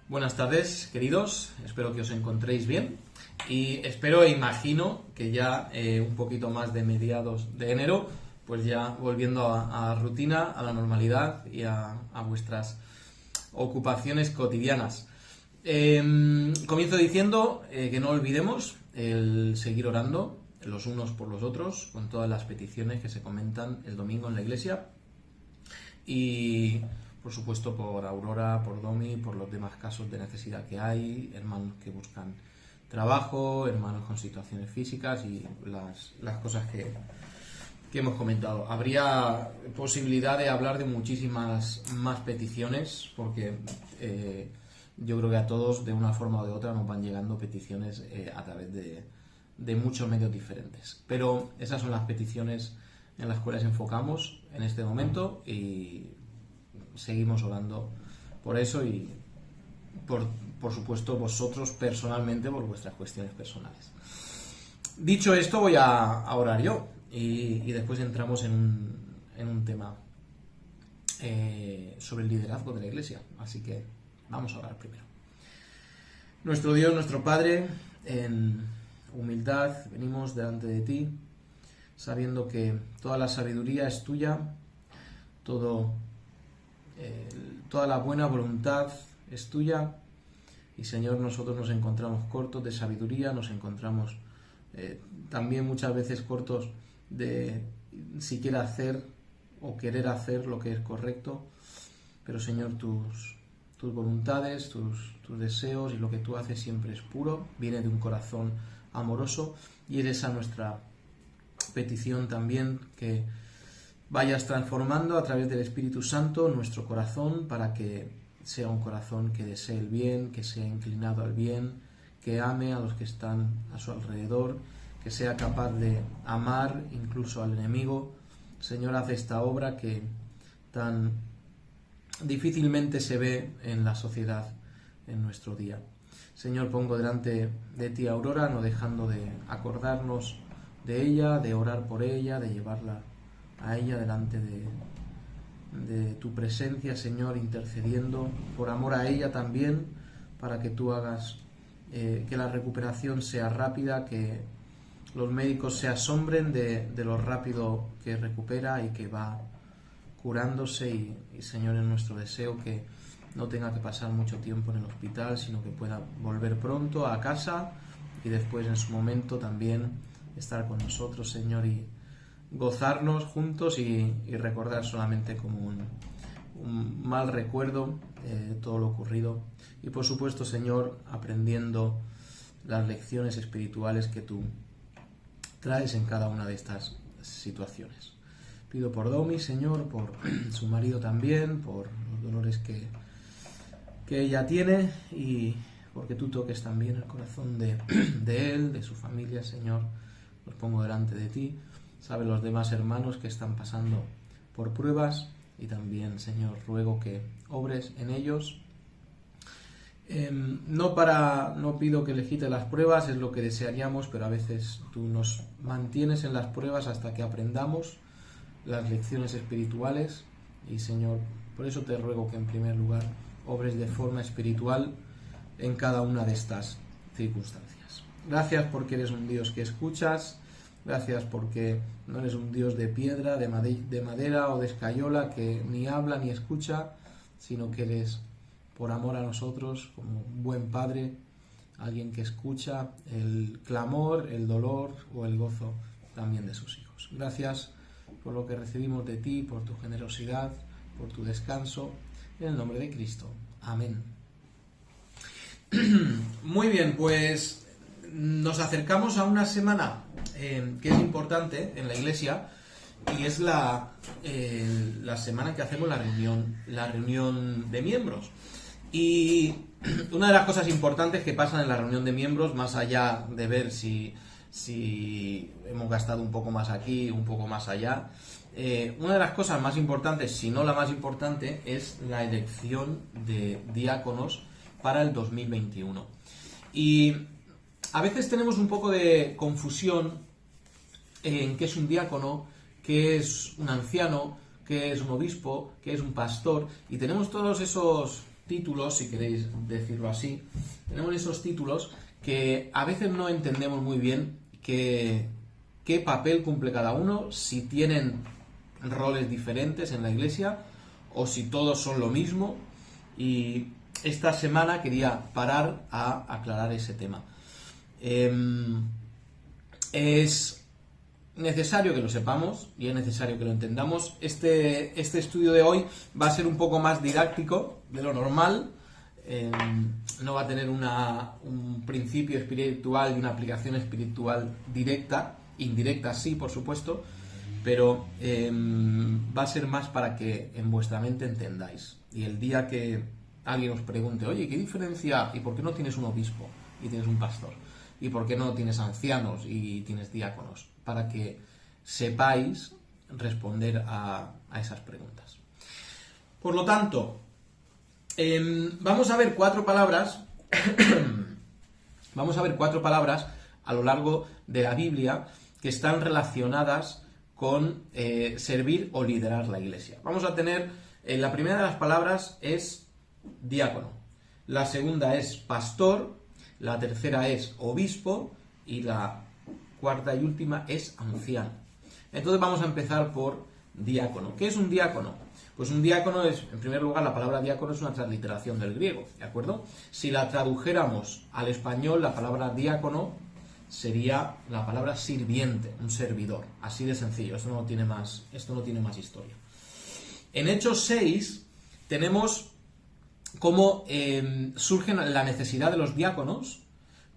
Buenas tardes, queridos. Espero que os encontréis bien y espero e imagino que ya un poquito más de mediados de enero, pues ya volviendo a rutina, a la normalidad y a vuestras ocupaciones cotidianas. Comienzo diciendo que no olvidemos el seguir orando los unos por los otros con todas las peticiones que se comentan el domingo en la iglesia y por supuesto por Aurora, por Domi, por los demás casos de necesidad que hay, hermanos que buscan trabajo, hermanos con situaciones físicas y las cosas que hemos comentado. Habría posibilidad de hablar de muchísimas más peticiones porque yo creo que a todos de una forma o de otra nos van llegando peticiones a través de muchos medios diferentes. Pero esas son las peticiones en las cuales enfocamos en este momento y seguimos orando por eso y por supuesto vosotros personalmente por vuestras cuestiones personales. Dicho esto, voy a orar yo y después entramos en un tema sobre el liderazgo de la iglesia. Así que vamos a orar primero. Nuestro Dios, nuestro Padre, en humildad venimos delante de ti, sabiendo que toda la sabiduría es tuya, toda la buena voluntad es tuya y Señor, nosotros nos encontramos cortos de sabiduría, nos encontramos también muchas veces cortos de siquiera hacer o querer hacer lo que es correcto, pero Señor, tus voluntades, tus deseos y lo que tú haces siempre es puro, viene de un corazón amoroso y es esa nuestra petición también, que vayas transformando a través del Espíritu Santo nuestro corazón para que sea un corazón que desee el bien, que sea inclinado al bien, que ame a los que están a su alrededor, que sea capaz de amar incluso al enemigo. Señor, haz esta obra que tan difícilmente se ve en la sociedad en nuestro día. Señor, pongo delante de ti a Aurora, no dejando de acordarnos de ella, de orar por ella, de llevarla a ella delante de tu presencia, Señor, intercediendo por amor a ella también, para que tú hagas que la recuperación sea rápida, que los médicos se asombren de lo rápido que recupera y que va curándose y Señor, es nuestro deseo que no tenga que pasar mucho tiempo en el hospital, sino que pueda volver pronto a casa y después en su momento también estar con nosotros, Señor, y gozarnos juntos y recordar solamente como un mal recuerdo todo lo ocurrido y por supuesto, Señor, aprendiendo las lecciones espirituales que tú traes en cada una de estas situaciones. Pido por Domi, Señor, por su marido también, por los dolores que ella tiene y porque tú toques también el corazón de él, de su familia, Señor. Los pongo delante de ti. Sabes los demás hermanos que están pasando por pruebas y también, Señor, ruego que obres en ellos. No pido que le quite las pruebas, es lo que desearíamos, pero a veces tú nos mantienes en las pruebas hasta que aprendamos las lecciones espirituales y, Señor, por eso te ruego que en primer lugar obres de forma espiritual en cada una de estas circunstancias. Gracias porque eres un Dios que escuchas, gracias porque no eres un Dios de piedra, de madera o de escayola que ni habla ni escucha, sino que eres, por amor a nosotros, como un buen padre, alguien que escucha el clamor, el dolor o el gozo también de sus hijos. Gracias por lo que recibimos de ti, por tu generosidad, por tu descanso, en el nombre de Cristo. Amén. Muy bien, pues nos acercamos a una semana que es importante en la iglesia y es la semana que hacemos la reunión de miembros. Y una de las cosas importantes que pasan en la reunión de miembros, más allá de ver si hemos gastado un poco más aquí, un poco más allá, una de las cosas más importantes, si no la más importante, es la elección de diáconos para el 2021. Y a veces tenemos un poco de confusión en qué es un diácono, qué es un anciano, qué es un obispo, qué es un pastor, y tenemos todos esos títulos, si queréis decirlo así, tenemos esos títulos que a veces no entendemos muy bien qué papel cumple cada uno, si tienen roles diferentes en la iglesia o si todos son lo mismo. Y esta semana quería parar a aclarar ese tema. Es necesario que lo sepamos y es necesario que lo entendamos. Este estudio de hoy va a ser un poco más didáctico de lo normal. No va a tener un principio espiritual y una aplicación espiritual directa, indirecta sí, por supuesto, pero va a ser más para que en vuestra mente entendáis. Y el día que alguien os pregunte, oye, ¿qué diferencia? ¿Y por qué no tienes un obispo y tienes un pastor? ¿Y por qué no tienes ancianos y tienes diáconos? Para que sepáis responder a esas preguntas. Por lo tanto, vamos a ver 4 palabras. Vamos a ver 4 palabras a lo largo de la Biblia que están relacionadas con servir o liderar la iglesia. Vamos a tener, la primera de las palabras es diácono, la segunda es pastor, la tercera es obispo y la cuarta y última es anciano. Entonces vamos a empezar por diácono. ¿Qué es un diácono? Pues un diácono es, en primer lugar, la palabra diácono es una transliteración del griego, ¿de acuerdo? Si la tradujéramos al español, la palabra diácono sería la palabra sirviente, un servidor, así de sencillo, esto no tiene más historia. En Hechos 6 tenemos cómo surge la necesidad de los diáconos,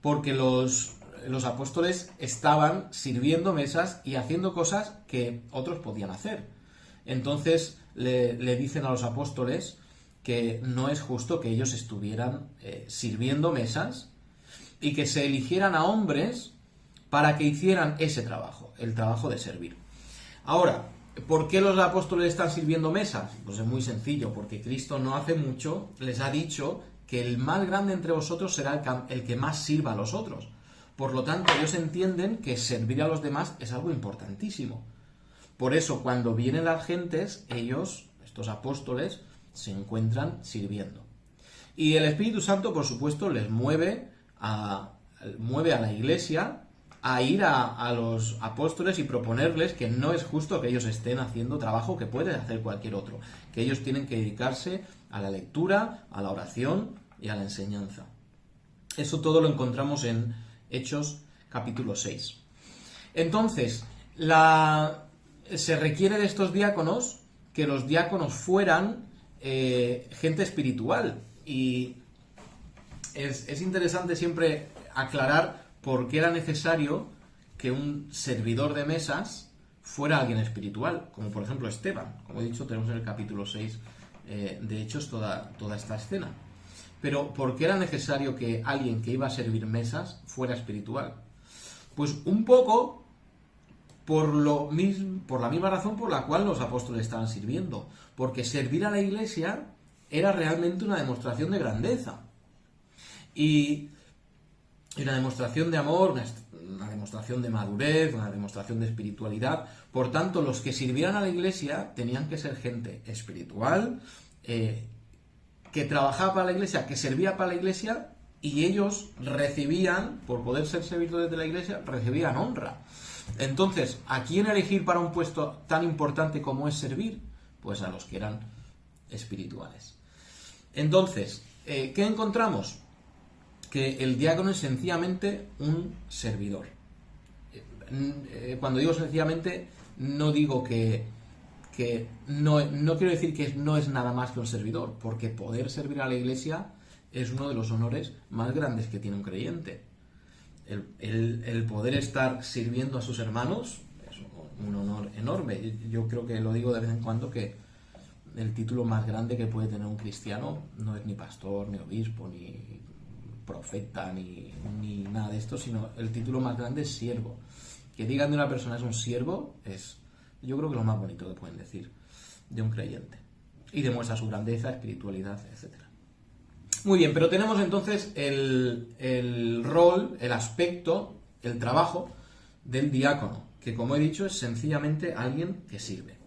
porque los apóstoles estaban sirviendo mesas y haciendo cosas que otros podían hacer. Entonces le dicen a los apóstoles que no es justo que ellos estuvieran sirviendo mesas y que se eligieran a hombres para que hicieran ese trabajo, el trabajo de servir. Ahora, ¿por qué los apóstoles están sirviendo mesas? Pues es muy sencillo, porque Cristo no hace mucho les ha dicho que el más grande entre vosotros será el que más sirva a los otros. Por lo tanto, ellos entienden que servir a los demás es algo importantísimo. Por eso, cuando vienen las gentes, ellos, estos apóstoles, se encuentran sirviendo. Y el Espíritu Santo, por supuesto, les mueve a la iglesia a ir a los apóstoles y proponerles que no es justo que ellos estén haciendo trabajo que puede hacer cualquier otro, que ellos tienen que dedicarse a la lectura, a la oración y a la enseñanza. Eso todo lo encontramos en Hechos capítulo 6. Entonces, se requiere de estos diáconos que los diáconos fueran gente espiritual. Y es interesante siempre aclarar por qué era necesario que un servidor de mesas fuera alguien espiritual, como por ejemplo Esteban. Como he dicho, tenemos en el capítulo 6 de Hechos toda esta escena. Pero ¿por qué era necesario que alguien que iba a servir mesas fuera espiritual? Pues un poco por la misma razón por la cual los apóstoles estaban sirviendo. Porque servir a la iglesia era realmente una demostración de grandeza. Y una demostración de amor, una demostración de madurez, una demostración de espiritualidad. Por tanto, los que sirvieran a la iglesia tenían que ser gente espiritual, que trabajaba para la iglesia, que servía para la iglesia, y ellos recibían, por poder ser servidores de la iglesia, recibían honra. Entonces, ¿a quién elegir para un puesto tan importante como es servir? Pues a los que eran espirituales. Entonces, ¿qué encontramos? Que el diácono es sencillamente un servidor. Cuando digo sencillamente, no digo que no quiero decir que no es nada más que un servidor, porque poder servir a la iglesia es uno de los honores más grandes que tiene un creyente. El poder estar sirviendo a sus hermanos es un honor enorme. Yo creo que lo digo de vez en cuando, que el título más grande que puede tener un cristiano no es ni pastor, ni obispo, ni profeta, ni nada de esto, sino el título más grande es siervo. Que digan de una persona es un siervo es, yo creo que lo más bonito que pueden decir de un creyente. Y demuestra su grandeza, espiritualidad, etc. Muy bien, pero tenemos entonces el rol, el aspecto, el trabajo del diácono, que como he dicho es sencillamente alguien que sirve.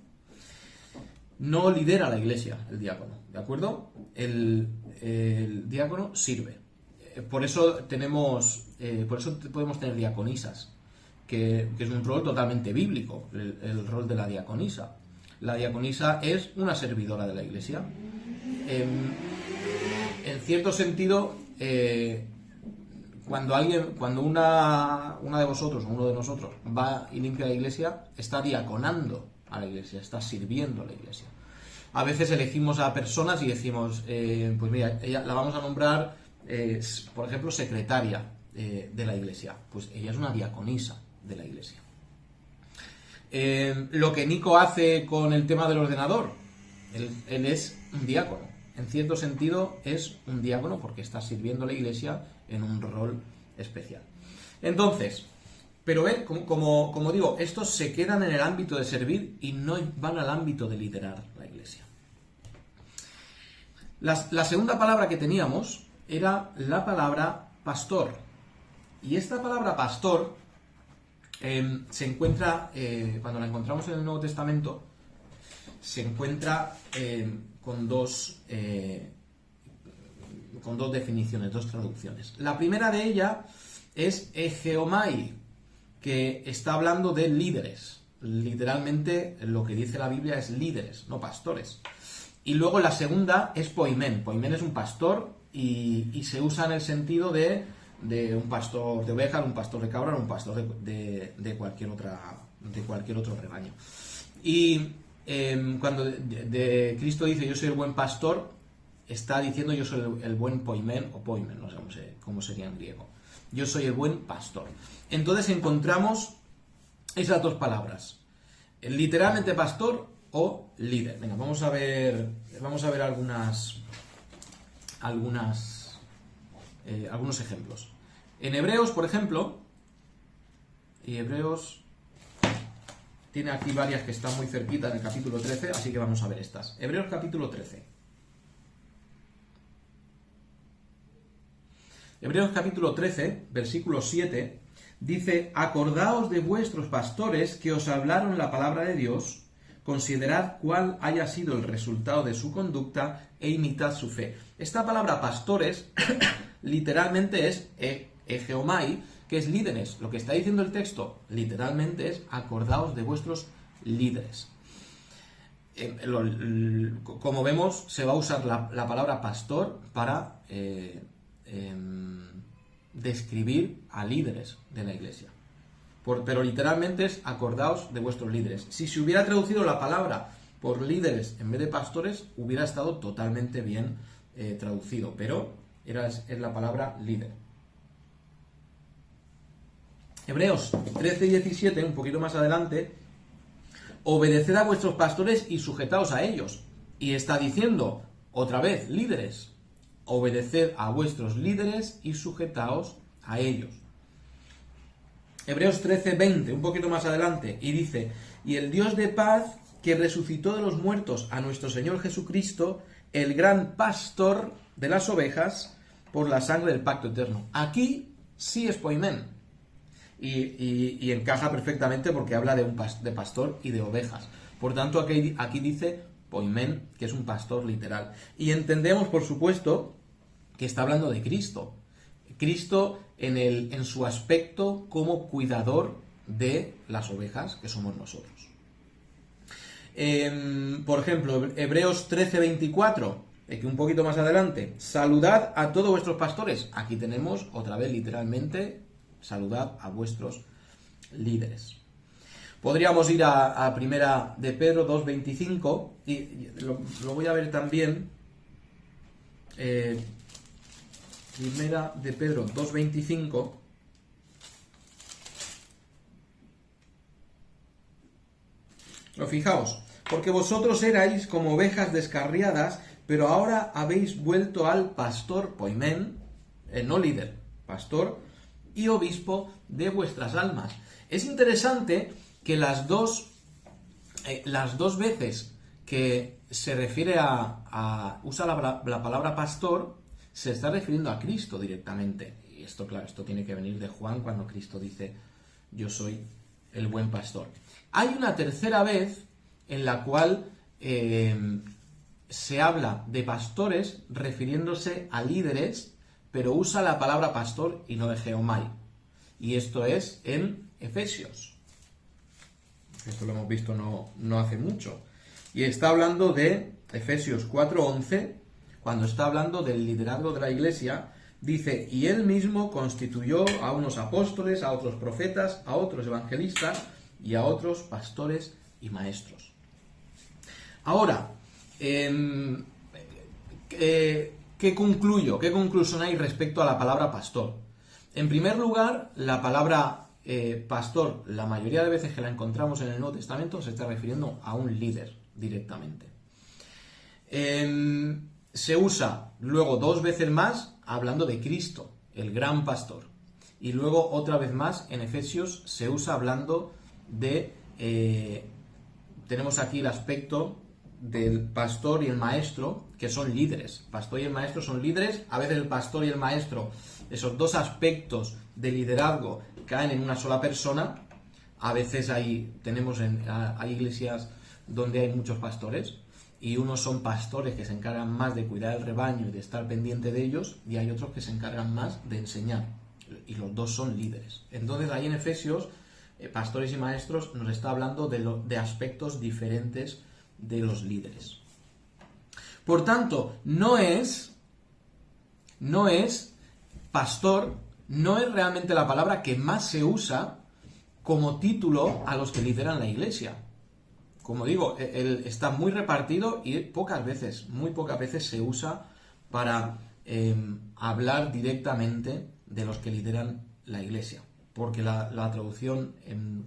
no lidera la iglesia, el diácono, ¿de acuerdo? El diácono sirve. Por eso podemos tener diaconisas, que es un rol totalmente bíblico, el rol de la diaconisa. La diaconisa es una servidora de la iglesia. En cierto sentido, cuando una de vosotros o uno de nosotros va y limpia la iglesia, está diaconando a la iglesia, está sirviendo a la iglesia. A veces elegimos a personas y decimos, pues mira, ella la vamos a nombrar, por ejemplo, secretaria de la iglesia. Pues ella es una diaconisa de la iglesia. Lo que Nico hace con el tema del ordenador, él es un diácono. En cierto sentido es un diácono porque está sirviendo a la iglesia en un rol especial. Entonces, pero como digo, estos se quedan en el ámbito de servir y no van al ámbito de liderar la iglesia. La segunda palabra que teníamos era la palabra pastor. Y esta palabra pastor se encuentra, cuando la encontramos en el Nuevo Testamento, se encuentra con dos definiciones, dos traducciones. La primera de ellas es egeomai, que está hablando de líderes. Literalmente lo que dice la Biblia es líderes, no pastores. Y luego la segunda es poimen. Poimen es un pastor y se usa en el sentido de un pastor de ovejas, un pastor de cabras, un pastor de cualquier otro rebaño. Y cuando de Cristo dice yo soy el buen pastor, está diciendo yo soy el buen poimen o poimen, no sé cómo sería en griego. Yo soy el buen pastor. Entonces encontramos esas dos palabras, literalmente pastor o líder. Venga, vamos a ver algunos ejemplos. En Hebreos, por ejemplo, y Hebreos tiene aquí varias que están muy cerquita en el capítulo 13, así que vamos a ver estas. Hebreos capítulo 13. Hebreos capítulo 13, versículo 7, dice: acordaos de vuestros pastores que os hablaron la palabra de Dios, considerad cuál haya sido el resultado de su conducta e imitad su fe. Esta palabra pastores literalmente es egeomai, que es líderes. Lo que está diciendo el texto literalmente es acordaos de vuestros líderes. Como vemos, se va a usar la palabra pastor para describir a líderes de la iglesia. Pero literalmente es acordaos de vuestros líderes. Si se hubiera traducido la palabra por líderes en vez de pastores, hubiera estado totalmente bien traducido, pero es la palabra líder. Hebreos 13 y 17, un poquito más adelante: obedeced a vuestros pastores y sujetaos a ellos. Y está diciendo, otra vez, líderes. Obedeced a vuestros líderes y sujetaos a ellos. Hebreos 13, 20, un poquito más adelante, y dice: y el Dios de paz, que resucitó de los muertos a nuestro Señor Jesucristo, el gran pastor de las ovejas, por la sangre del pacto eterno. Aquí sí es poimen. Y encaja perfectamente porque habla de pastor y de ovejas. Por tanto, aquí dice poimen, que es un pastor literal. Y entendemos, por supuesto, que está hablando de Cristo. Cristo en su aspecto como cuidador de las ovejas, que somos nosotros. Por ejemplo, Hebreos 13:24, que un poquito más adelante: saludad a todos vuestros pastores. Aquí tenemos otra vez literalmente: saludad a vuestros líderes. Podríamos ir a primera de Pedro 2:25 y lo voy a ver también. Primera de Pedro 2:25. Fijaos: porque vosotros erais como ovejas descarriadas, pero ahora habéis vuelto al pastor poimen, no líder, pastor y obispo de vuestras almas. Es interesante que las dos veces que se refiere usa la palabra pastor, se está refiriendo a Cristo directamente. Y esto, claro, esto tiene que venir de Juan, cuando Cristo dice: yo soy el buen pastor. Hay una tercera vez en la cual se habla de pastores refiriéndose a líderes, pero usa la palabra pastor y no de geomai. Y esto es en Efesios. Esto lo hemos visto no hace mucho. Y está hablando de Efesios 4:11, cuando está hablando del liderazgo de la iglesia, dice, y él mismo constituyó a unos apóstoles, a otros profetas, a otros evangelistas y a otros pastores y maestros. Ahora, ¿qué concluyo? ¿Qué conclusión hay respecto a la palabra pastor? En primer lugar, la palabra pastor, la mayoría de veces que la encontramos en el Nuevo Testamento, se está refiriendo a un líder directamente. Se usa luego 2 veces más hablando de Cristo, el gran pastor. Y luego otra vez más en Efesios se usa hablando de... tenemos aquí el aspecto del pastor y el maestro, que son líderes. Pastor y el maestro son líderes. A veces el pastor y el maestro, esos 2 aspectos de liderazgo, caen en una sola persona. A veces hay iglesias donde hay muchos pastores, y unos son pastores que se encargan más de cuidar el rebaño y de estar pendiente de ellos, y hay otros que se encargan más de enseñar, y los 2 son líderes. Entonces ahí en Efesios, pastores y maestros nos está hablando de aspectos diferentes de los líderes. Por tanto, no es pastor, no es realmente la palabra que más se usa como título a los que lideran la iglesia. Como digo, él está muy repartido y muy pocas veces se usa para hablar directamente de los que lideran la iglesia. Porque la traducción,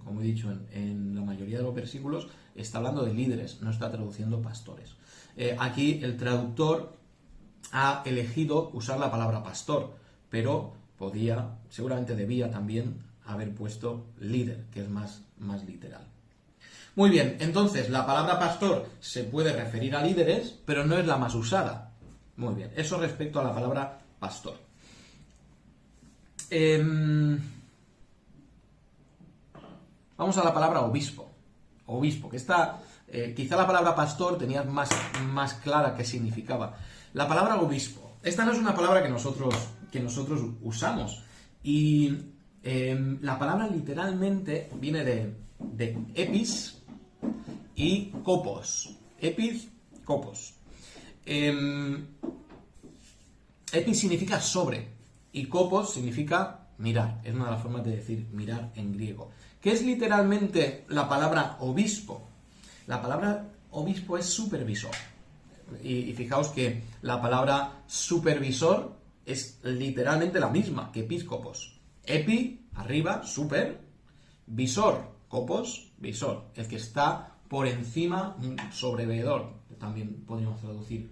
como he dicho, en la mayoría de los versículos, está hablando de líderes, no está traduciendo pastores. Aquí el traductor ha elegido usar la palabra pastor, pero seguramente debía también haber puesto líder, que es más literal. Muy bien, entonces la palabra pastor se puede referir a líderes, pero no es la más usada. Muy bien, eso respecto a la palabra pastor. Vamos a la palabra obispo. Obispo, que esta, quizá la palabra pastor tenía más clara qué significaba. La palabra obispo, esta no es una palabra que nosotros usamos. Y la palabra literalmente viene de epis y kopos. Epis, kopos. Epis significa sobre y kopos significa mirar. Es una de las formas de decir mirar en griego. ¿Qué es literalmente la palabra obispo? La palabra obispo es supervisor. Y fijaos que la palabra supervisor es literalmente la misma que episcopos. Epi, arriba, super, visor, kopos, visor. El que está por encima, un sobreveedor, también podríamos traducir.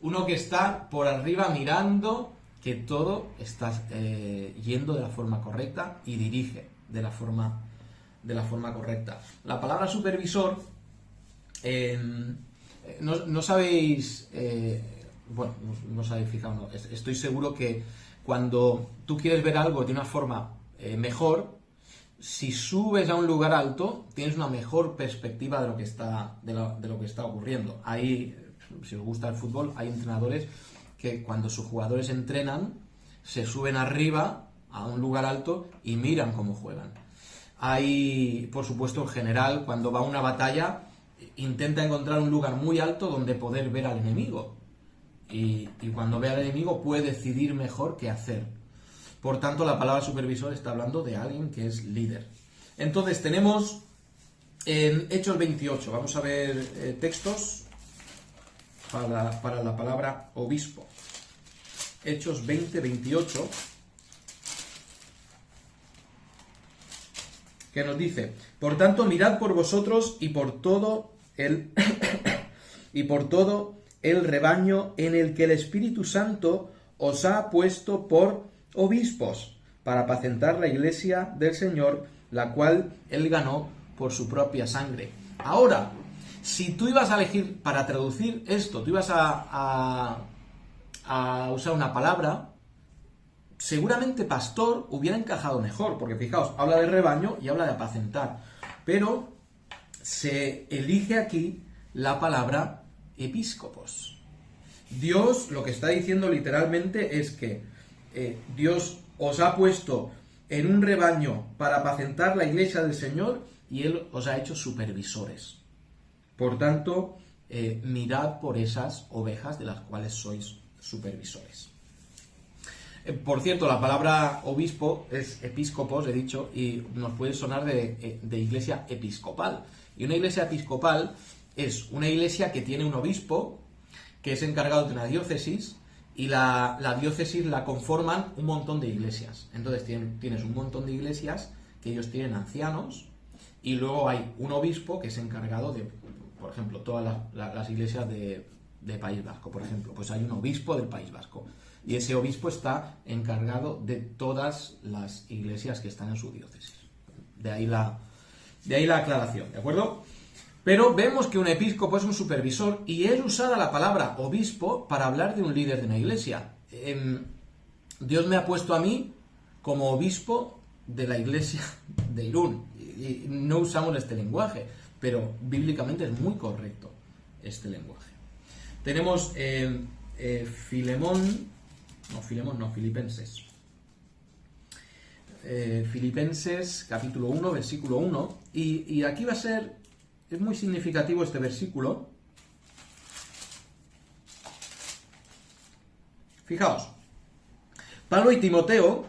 Uno que está por arriba mirando que todo está yendo de la forma correcta y dirige de la forma correcta. La palabra supervisor, no sabéis, no os habéis fijado, no. Estoy seguro que cuando tú quieres ver algo de una forma mejor, si subes a un lugar alto, tienes una mejor perspectiva de lo que está ocurriendo. Ahí, si os gusta el fútbol, hay entrenadores que cuando sus jugadores entrenan, se suben arriba a un lugar alto y miran cómo juegan. Hay, por supuesto, en general, cuando va a una batalla, intenta encontrar un lugar muy alto donde poder ver al enemigo. Y cuando ve al enemigo puede decidir mejor qué hacer. Por tanto, la palabra supervisor está hablando de alguien que es líder. Entonces, tenemos en Hechos 28, vamos a ver textos para la palabra obispo. Hechos 28, que nos dice: por tanto, mirad por vosotros y por todo el rebaño en el que el Espíritu Santo os ha puesto por obispos, para apacentar la iglesia del Señor, la cual él ganó por su propia sangre. Ahora, si tú ibas a elegir para traducir esto, tú ibas a usar una palabra, seguramente pastor hubiera encajado mejor, porque fijaos, habla de rebaño y habla de apacentar, pero se elige aquí la palabra episcopos. Dios lo que está diciendo literalmente es que Dios os ha puesto en un rebaño para apacentar la iglesia del Señor y Él os ha hecho supervisores. Por tanto, mirad por esas ovejas de las cuales sois supervisores. Por cierto, la palabra obispo es episcopos, he dicho, y nos puede sonar de iglesia episcopal. Y una iglesia episcopal es una iglesia que tiene un obispo que es encargado de una diócesis, y la diócesis la conforman un montón de iglesias. Entonces tienes un montón de iglesias que ellos tienen ancianos, y luego hay un obispo que es encargado de, por ejemplo, todas las iglesias de País Vasco, por ejemplo. Pues hay un obispo del País Vasco, y ese obispo está encargado de todas las iglesias que están en su diócesis. De ahí la aclaración, ¿de acuerdo? Pero vemos que un episcopo es un supervisor, y es usada la palabra obispo para hablar de un líder de una iglesia. Dios me ha puesto a mí como obispo de la iglesia de Irún, y no usamos este lenguaje, pero bíblicamente es muy correcto este lenguaje. Tenemos Filipenses. Filipenses capítulo 1, versículo 1, y aquí es muy significativo este versículo. Fijaos, Pablo y Timoteo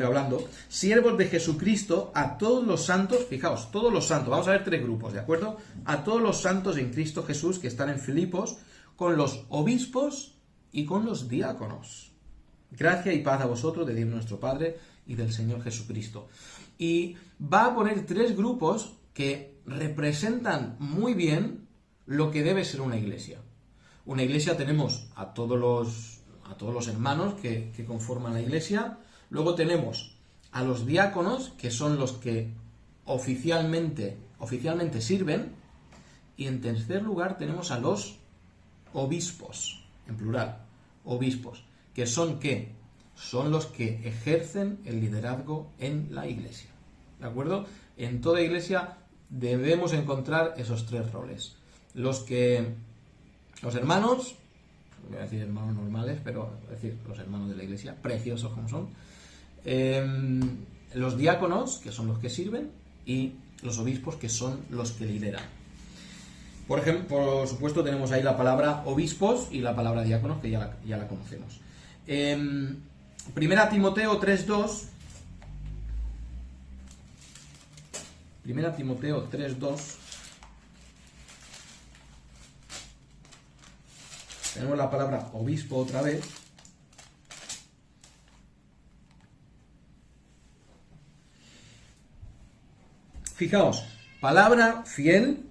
hablando, siervos de Jesucristo, a todos los santos, fijaos, todos los santos, vamos a ver 3 grupos, ¿de acuerdo? A todos los santos en Cristo Jesús que están en Filipos, con los obispos y con los diáconos. Gracia y paz a vosotros de Dios nuestro Padre y del Señor Jesucristo. Y va a poner 3 grupos que representan muy bien lo que debe ser una iglesia. Una iglesia tenemos a todos los hermanos que conforman la iglesia. Luego tenemos a los diáconos, que son los que oficialmente sirven. Y en tercer lugar tenemos a los obispos, en plural, obispos, que son ¿qué? Son los que ejercen el liderazgo en la iglesia. ¿De acuerdo? En toda iglesia debemos encontrar esos 3 roles. Los hermanos, voy a decir hermanos normales, pero los hermanos de la iglesia, preciosos como son, los diáconos, que son los que sirven, y los obispos, que son los que lideran. Por ejemplo, por supuesto, tenemos ahí la palabra obispos y la palabra diáconos, que ya la conocemos. Primera Timoteo 3.2. Primera Timoteo 3.2. Tenemos la palabra obispo otra vez. Fijaos, palabra fiel.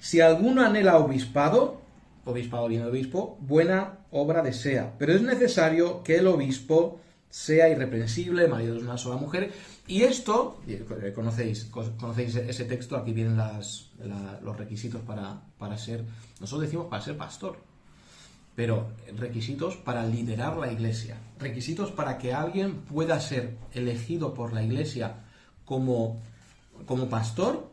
Si alguno anhela obispado viene de obispo, buena obra desea. Pero es necesario que el obispo sea irreprensible, marido de una sola mujer. Y esto, conocéis ese texto, aquí vienen los requisitos para ser, nosotros decimos para ser pastor, pero requisitos para liderar la iglesia, requisitos para que alguien pueda ser elegido por la iglesia como pastor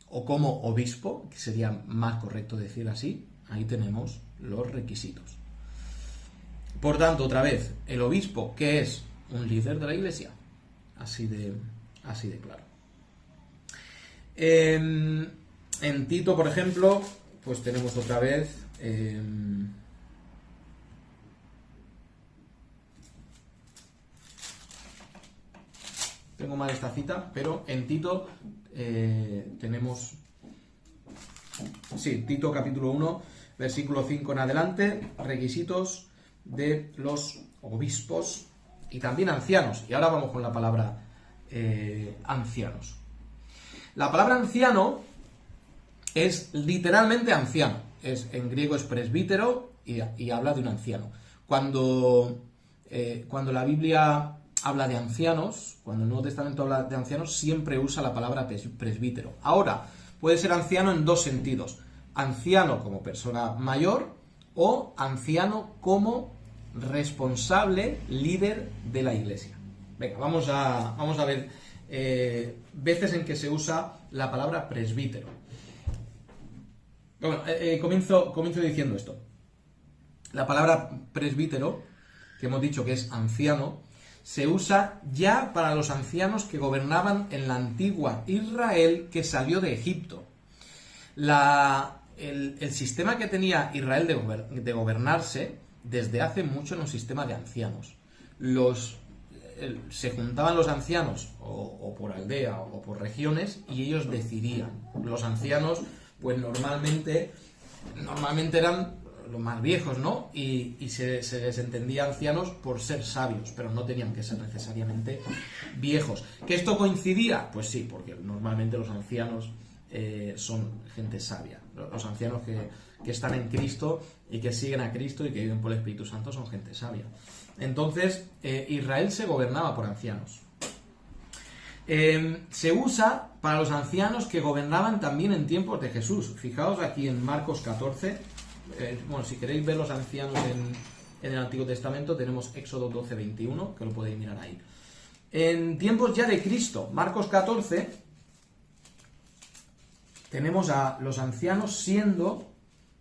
o como obispo, que sería más correcto decir así. Ahí tenemos los requisitos. Por tanto, otra vez, el obispo, ¿qué es? Un líder de la iglesia. Así de claro. En Tito, por ejemplo, pues tenemos otra vez... tengo mal esta cita, pero en Tito tenemos... Sí, Tito capítulo 1, versículo 5 en adelante, requisitos de los obispos y también ancianos. Y ahora vamos con la palabra ancianos. La palabra anciano es literalmente anciano. En griego es presbítero y habla de un anciano. Cuando la Biblia habla de ancianos, cuando el Nuevo Testamento habla de ancianos, siempre usa la palabra presbítero. Ahora, puede ser anciano en 2 sentidos. Anciano como persona mayor o anciano como responsable, líder de la iglesia. Venga, vamos a ver veces en que se usa la palabra presbítero. Bueno, comienzo diciendo esto. La palabra presbítero, que hemos dicho que es anciano, se usa ya para los ancianos que gobernaban en la antigua Israel que salió de Egipto. El sistema que tenía Israel de gobernarse desde hace mucho era un sistema de ancianos. Se juntaban los ancianos o por aldea o por regiones y ellos decidían. Los ancianos, pues normalmente eran los más viejos, ¿no? Y se les entendía ancianos por ser sabios, pero no tenían que ser necesariamente viejos. ¿Que esto coincidía? Pues sí, porque normalmente los ancianos son gente sabia. Los ancianos que están en Cristo y que siguen a Cristo y que viven por el Espíritu Santo son gente sabia. Entonces, Israel se gobernaba por ancianos. Se usa para los ancianos que gobernaban también en tiempos de Jesús. Fijaos aquí en Marcos 14. Bueno, si queréis ver los ancianos en el Antiguo Testamento, tenemos Éxodo 12, 21, que lo podéis mirar ahí. En tiempos ya de Cristo, Marcos 14, tenemos a los ancianos siendo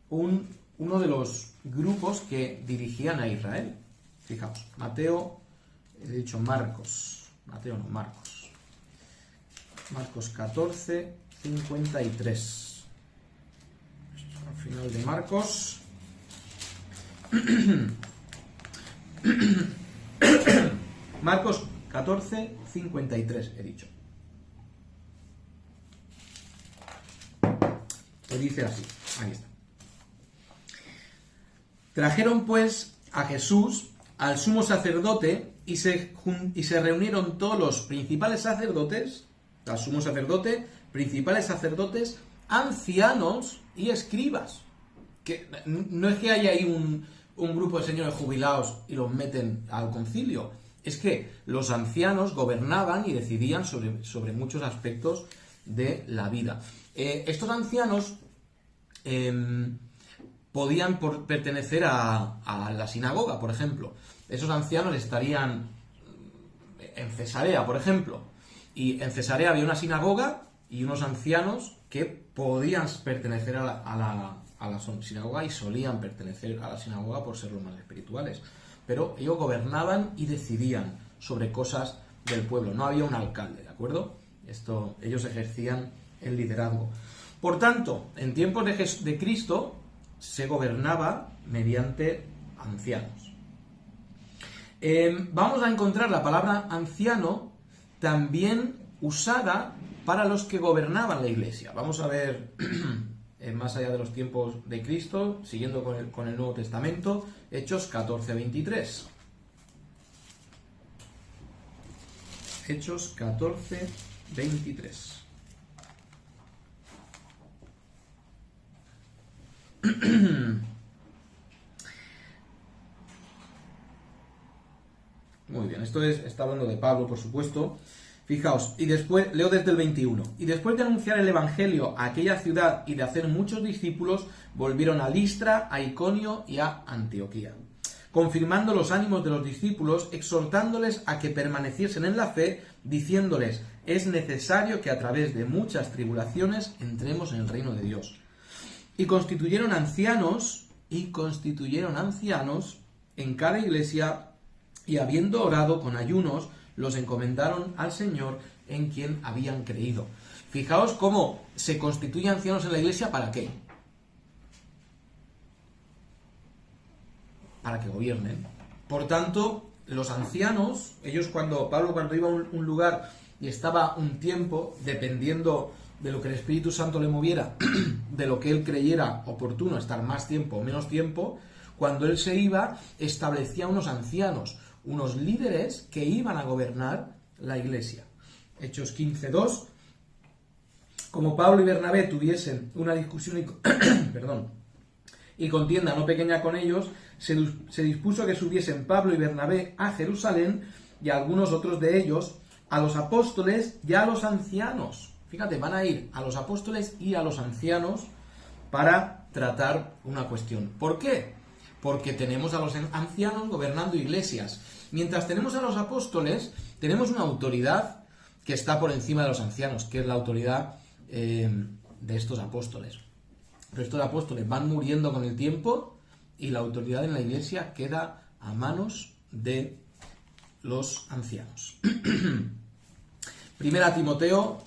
uno de los grupos que dirigían a Israel. Fijaos, Marcos. Marcos 14, 53. Al final de Marcos. Marcos 14, 53, he dicho. Que dice así, ahí está. Trajeron pues a Jesús al sumo sacerdote y se reunieron todos los principales sacerdotes, al sumo sacerdote, principales sacerdotes, ancianos y escribas. Que no es que haya ahí un grupo de señores jubilados y los meten al concilio, es que los ancianos gobernaban y decidían sobre muchos aspectos de la vida. Estos ancianos podían pertenecer a la sinagoga, por ejemplo. Esos ancianos estarían en Cesarea, por ejemplo, y en Cesarea había una sinagoga y unos ancianos que podían pertenecer a la sinagoga y solían pertenecer a la sinagoga por ser los más espirituales. Pero ellos gobernaban y decidían sobre cosas del pueblo. No había un alcalde, ¿de acuerdo? Ellos ejercían el liderazgo. Por tanto, en tiempos de Cristo se gobernaba mediante ancianos. Vamos a encontrar la palabra anciano también usada para los que gobernaban la iglesia. Vamos a ver más allá de los tiempos de Cristo, siguiendo con el Nuevo Testamento, Hechos 14, 23. Hechos 14, 23. Muy bien, está hablando de Pablo, por supuesto. Fijaos, y después, leo desde el 21. Y después de anunciar el Evangelio a aquella ciudad y de hacer muchos discípulos, volvieron a Listra, a Iconio y a Antioquía, confirmando los ánimos de los discípulos, exhortándoles a que permaneciesen en la fe, diciéndoles, es necesario que a través de muchas tribulaciones entremos en el reino de Dios. Y constituyeron ancianos en cada iglesia, y habiendo orado con ayunos, los encomendaron al Señor en quien habían creído. Fijaos cómo se constituyen ancianos en la iglesia, ¿para qué? Para que gobiernen. Por tanto, los ancianos, Pablo cuando iba a un lugar y estaba un tiempo, dependiendo de lo que el Espíritu Santo le moviera, de lo que él creyera oportuno, estar más tiempo o menos tiempo, cuando él se iba, establecía unos ancianos, unos líderes que iban a gobernar la iglesia. Hechos 15:2. Como Pablo y Bernabé tuviesen una discusión y contienda no pequeña con ellos, se dispuso que subiesen Pablo y Bernabé a Jerusalén y algunos otros de ellos a los apóstoles y a los ancianos. Fíjate, van a ir a los apóstoles y a los ancianos para tratar una cuestión. ¿Por qué? Porque tenemos a los ancianos gobernando iglesias. Mientras tenemos a los apóstoles, tenemos una autoridad que está por encima de los ancianos, que es la autoridad de estos apóstoles. pero estos apóstoles van muriendo con el tiempo y la autoridad en la iglesia queda a manos de los ancianos. Primera Timoteo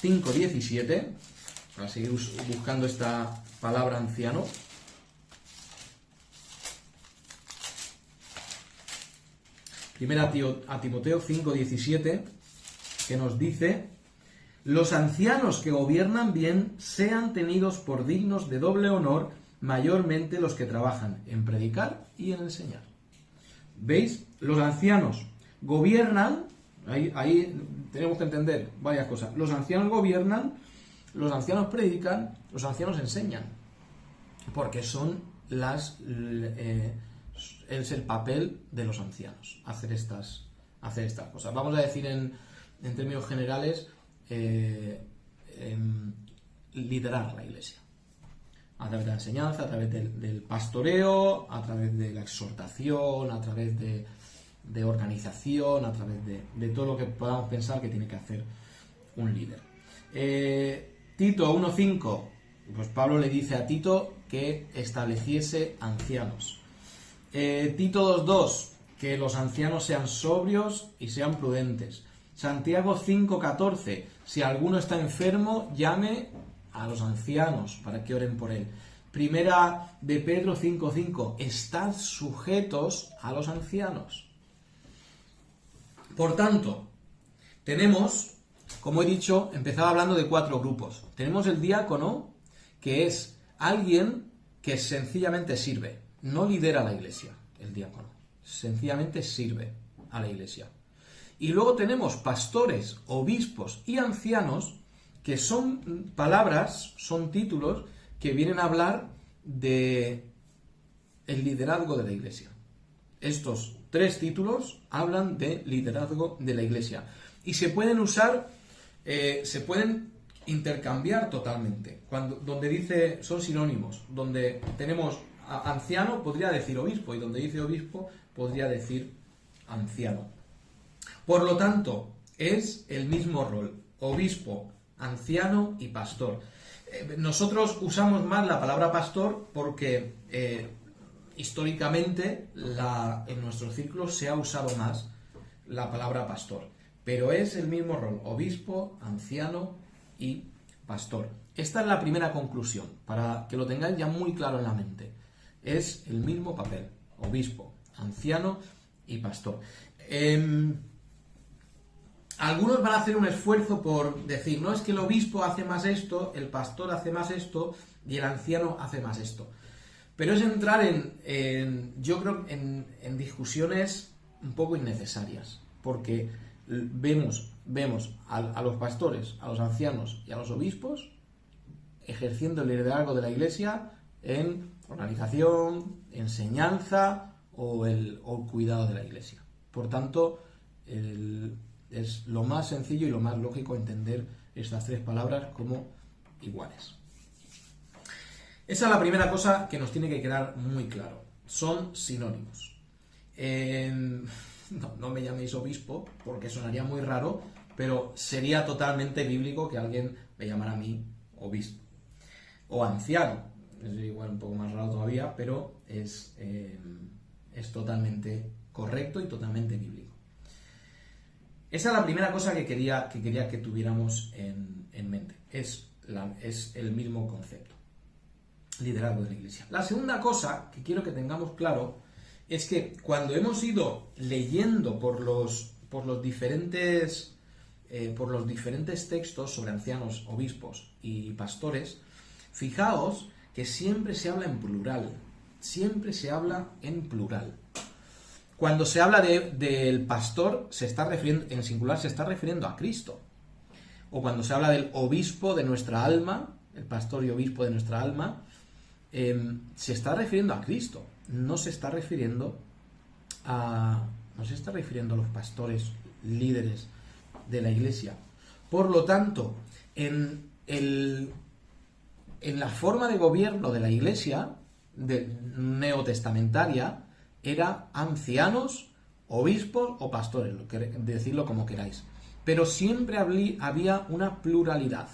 5:17, para seguir buscando esta palabra anciano. Primera a Timoteo 5:17, que nos dice: los ancianos que gobiernan bien sean tenidos por dignos de doble honor, mayormente los que trabajan en predicar y en enseñar. ¿Veis? Los ancianos gobiernan, ahí tenemos que entender varias cosas. Los ancianos gobiernan, los ancianos predican, los ancianos enseñan, porque son es el papel de los ancianos, hacer estas cosas. Vamos a decir en términos generales, liderar la iglesia. A través de la enseñanza, a través del pastoreo, a través de la exhortación, a través de organización, a través de todo lo que podamos pensar que tiene que hacer un líder. Tito 1:5, pues Pablo le dice a Tito que estableciese ancianos. Tito 2:2, que los ancianos sean sobrios y sean prudentes. Santiago 5:14, si alguno está enfermo, llame a los ancianos para que oren por él. Primera de Pedro 5:5, estad sujetos a los ancianos. Por tanto, tenemos, como he dicho, empezaba hablando de 4 grupos. Tenemos el diácono, que es alguien que sencillamente sirve. No lidera la iglesia, el diácono. Sencillamente sirve a la iglesia. Y luego tenemos pastores, obispos y ancianos, que son palabras, son títulos que vienen a hablar de el liderazgo de la iglesia. Estos 3 títulos hablan de liderazgo de la iglesia. Y se pueden usar, se pueden intercambiar totalmente. Donde dice, son sinónimos. Donde tenemos anciano, podría decir obispo, y donde dice obispo, podría decir anciano. Por lo tanto, es el mismo rol: obispo, anciano y pastor. Nosotros usamos más la palabra pastor porque históricamente en nuestros círculos se ha usado más la palabra pastor. Pero es el mismo rol: obispo, anciano y pastor. Esta es la primera conclusión, para que lo tengáis ya muy claro en la mente. Es el mismo papel: obispo, anciano y pastor. Algunos van a hacer un esfuerzo por decir, no, es que el obispo hace más esto, el pastor hace más esto y el anciano hace más esto. Pero es entrar yo creo, en discusiones un poco innecesarias, porque vemos a los pastores, a los ancianos y a los obispos ejerciendo el liderazgo de la iglesia en organización, enseñanza o el cuidado de la iglesia. Por tanto, es lo más sencillo y lo más lógico entender estas 3 palabras como iguales. Esa es la primera cosa que nos tiene que quedar muy claro. Son sinónimos. No me llaméis obispo porque sonaría muy raro, pero sería totalmente bíblico que alguien me llamara a mí obispo. O anciano. Es igual un poco más raro todavía, pero es totalmente correcto y totalmente bíblico. Esa es la primera cosa que quería que tuviéramos en mente. Es el mismo concepto: liderazgo de la iglesia. La segunda cosa que quiero que tengamos claro es que cuando hemos ido leyendo por los diferentes textos sobre ancianos, obispos y pastores, fijaos que siempre se habla en plural. Siempre se habla en plural. Cuando se habla del pastor, en singular se está refiriendo a Cristo. O cuando se habla del obispo de nuestra alma, el pastor y obispo de nuestra alma, se está refiriendo a Cristo. No se está refiriendo a los pastores líderes de la iglesia. Por lo tanto, en la forma de gobierno de la iglesia neotestamentaria, era ancianos, obispos o pastores, decirlo como queráis. Pero siempre había una pluralidad.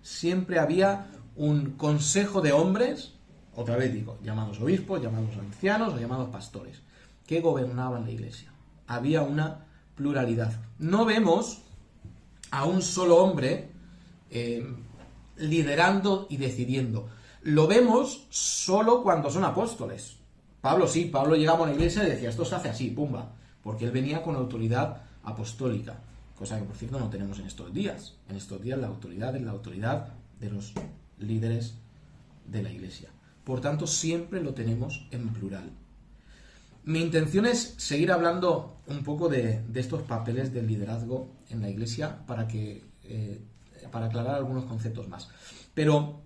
Siempre había un consejo de hombres, otra vez digo, llamados obispos, llamados ancianos o llamados pastores, que gobernaban la iglesia. Había una pluralidad. No vemos a un solo hombre liderando y decidiendo. Lo vemos solo cuando son apóstoles. Pablo sí, Pablo llegaba a una iglesia y decía, esto se hace así, pumba, porque él venía con autoridad apostólica, cosa que por cierto no tenemos en estos días. En estos días la autoridad es la autoridad de los líderes de la iglesia. Por tanto, siempre lo tenemos en plural. Mi intención es seguir hablando un poco de estos papeles del liderazgo en la iglesia para aclarar algunos conceptos más. Pero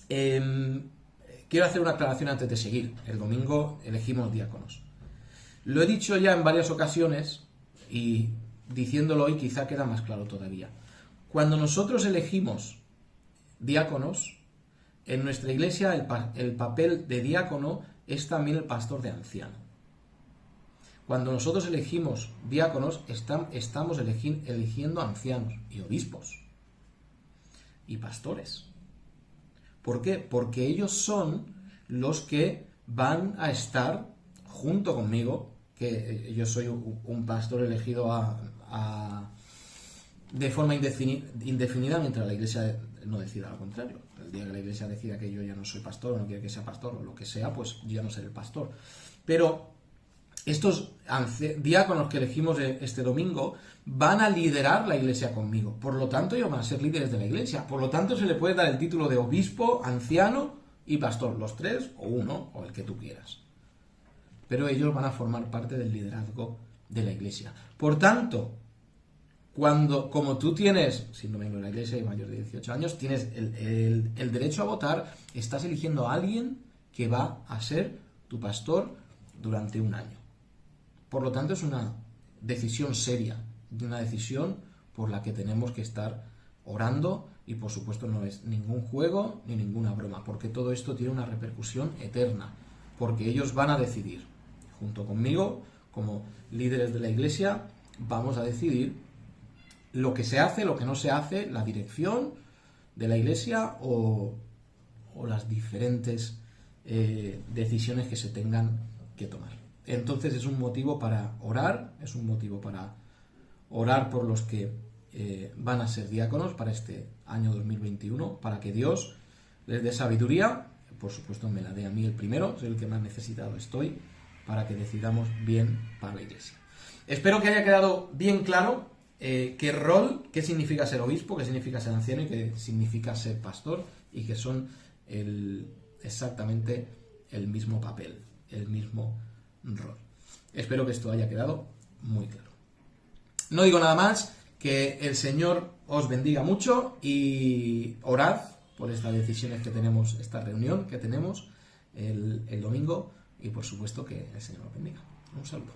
quiero hacer una aclaración antes de seguir. El domingo elegimos diáconos. Lo he dicho ya en varias ocasiones y diciéndolo hoy quizá queda más claro todavía. Cuando nosotros elegimos diáconos, en nuestra iglesia el papel de diácono es también el pastor de anciano. Cuando nosotros elegimos diáconos, estamos eligiendo ancianos y obispos y pastores. ¿Por qué? Porque ellos son los que van a estar junto conmigo, que yo soy un pastor elegido de forma indefinida mientras la iglesia no decida lo contrario. El día que la iglesia decida que yo ya no soy pastor o no quiere que sea pastor o lo que sea, pues yo ya no seré el pastor. Pero estos diáconos que elegimos este domingo van a liderar la iglesia conmigo. Por lo tanto, ellos van a ser líderes de la iglesia. Por lo tanto, se le puede dar el título de obispo, anciano y pastor. Los tres, o uno, o el que tú quieras. Pero ellos van a formar parte del liderazgo de la iglesia. Por tanto, como tú tienes, siendo miembro de la iglesia y mayor de 18 años, tienes el derecho a votar, estás eligiendo a alguien que va a ser tu pastor durante un año. Por lo tanto, es una decisión seria, una decisión por la que tenemos que estar orando y, por supuesto, no es ningún juego ni ninguna broma, porque todo esto tiene una repercusión eterna, porque ellos van a decidir, junto conmigo, como líderes de la iglesia, vamos a decidir lo que se hace, lo que no se hace, la dirección de la iglesia o las diferentes decisiones que se tengan que tomar. Entonces es un motivo para orar, es un motivo para orar por los que van a ser diáconos para este año 2021, para que Dios les dé sabiduría, por supuesto me la dé a mí el primero, soy el que más necesitado estoy, para que decidamos bien para la iglesia. Espero que haya quedado bien claro qué rol, qué significa ser obispo, qué significa ser anciano y qué significa ser pastor, y que son exactamente el mismo papel, el mismo rol. Espero que esto haya quedado muy claro. No digo nada más, que el Señor os bendiga mucho y orad por estas decisiones que tenemos, esta reunión que tenemos el domingo, y por supuesto que el Señor os bendiga. Un saludo.